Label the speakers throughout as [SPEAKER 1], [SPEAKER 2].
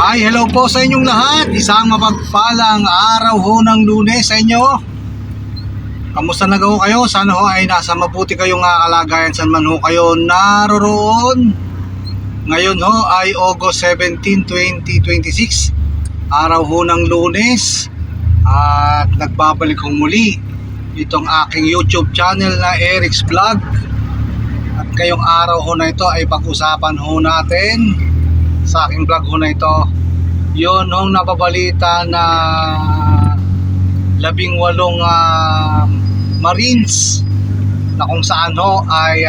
[SPEAKER 1] Hi, hello po sa inyong lahat. Isang mapagpalang araw ho ng Lunes sa inyo. Kamusta na ho kayo? Sana ho ay nasa mabuti kayong kalagayan saan man ho kayo naroroon. Ngayon ho ay August 17, 2026. Araw ho ng Lunes. At nagbabalik ho muli itong aking YouTube channel na Eric's Vlog. At ngayong araw ho na ito ay pag-usapan ho natin sa aking vlog ho na ito yun hong nababalita na 18 Marines na kung saan ho ay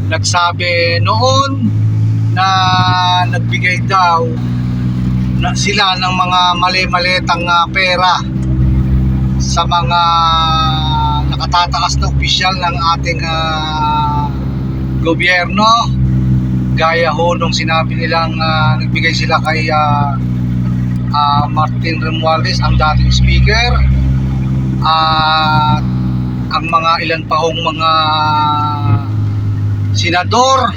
[SPEAKER 1] nagsabi noon na nagbigay daw na sila ng mga mali-malitang pera sa mga nakatataas na opisyal ng ating gobyerno, gaya ho nung sinabi nilang nagbigay sila kay Martin Romualdez, ang dating speaker, at ang mga ilan pa hong mga senador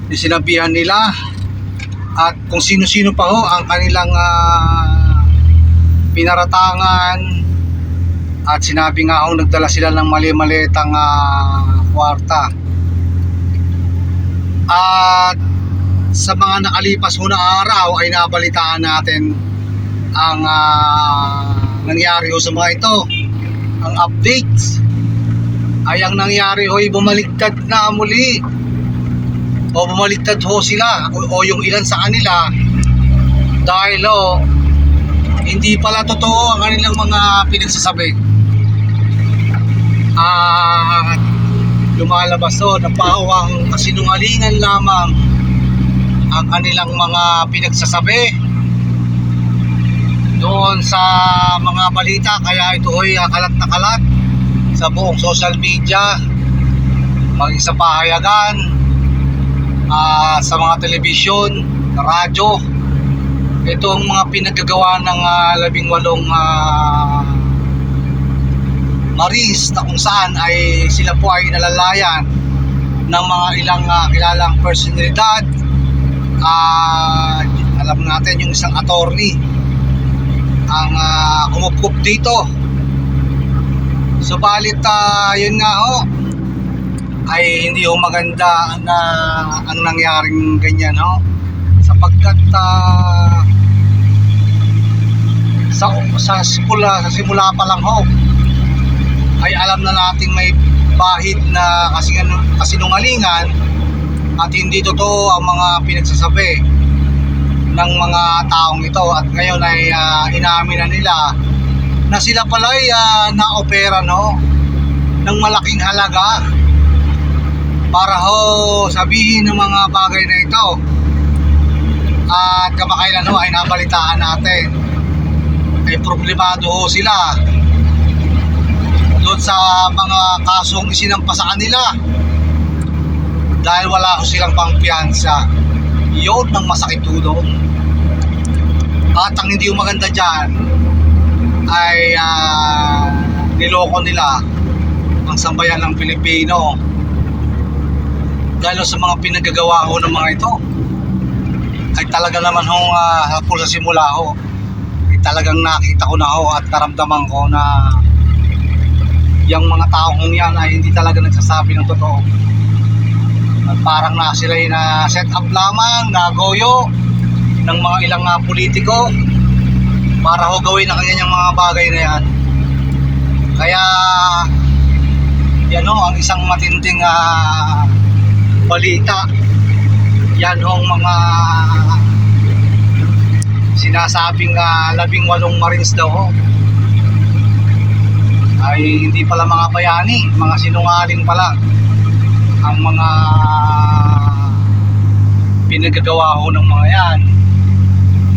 [SPEAKER 1] na sinabihan nila, at kung sino-sino pa ho ang kanilang pinaratangan, at sinabi nga ho nagdala sila ng mali-malitang kwarta. At sa mga nakalipas ho na araw ay nabalitaan natin ang nangyari ho sa mga ito. Ang updates ay ang nangyari ho ay bumaliktad na muli, o bumaliktad ho sila o yung ilan sa kanila, dahil hindi pala totoo ang kanilang mga pinagsasabi. At lumalabas na pawang kasinungalingan lamang ang kanilang mga pinagsasabi doon sa mga balita. Kaya ito ay kalat na kalat sa buong social media, maging sa pahayagan, sa mga telebisyon, radyo. Itong mga pinagagawa ng 18 Marines na kung saan ay sila po ay nalalayan ng mga ilang kilalang personalidad. Alam natin yung isang attorney ang kumupkup dito. Subalit yun nga ho, ay hindi ho maganda na ang nangyaring ganyan ho, sapagkat sa simula pa lang ho ay alam na nating may bahid na kasinungalingan at hindi totoo ang mga pinagsasabi ng mga taong ito. At ngayon ay inamin na nila na sila pala ay na-opera ng malaking halaga para ho sabihin ng mga bagay na ito. At kamakailan ho ay nabalitaan natin ay problemado ho sila doon sa mga kasong isinampa sa kanila dahil wala ko silang pangpiyansa. Yun ang masakit doon. At ang hindi maganda dyan ay niloko nila ang sambayan ng Pilipino dahil sa mga pinagagawa ho ng mga ito ay talaga naman ho sa simula ho ay talagang nakita ko na ho at naramdaman ko na yung mga taong yan ay hindi talaga nagsasabi ng totoo. At parang sila ay na set up lamang, nagoyo ng mga ilang politiko para ho gawin ang kanyang mga bagay na yan. Kaya yan ho ang isang matinding balita. Yan ho ang mga sinasabing 18 Marines daw ho ay hindi pala mga bayani, mga sinungaling pala ang mga pinagagawa ho ng mga yan,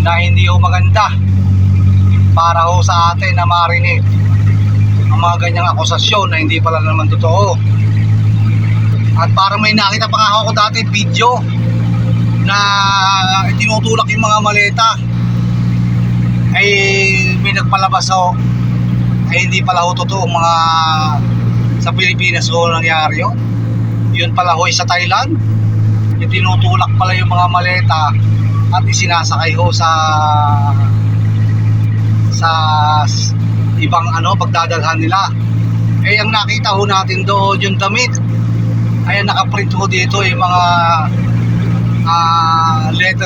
[SPEAKER 1] na hindi ho maganda para ho sa atin na marinig ang mga ganyang akusasyon na hindi pala naman totoo. At parang may nakita pa nga ako dati video na tinutulak yung mga maleta, ay may nagpalabas ho ay hindi pala ho totoo mga sa Pilipinas ho nangyari yun. Yun pala ho sa Thailand, yung tinutulak pala yung mga maleta at isinasakay ho sa ibang pagdadalhan nila. Eh ang nakita ho natin doon yung damit, ayan nakaprint ho dito yung mga letter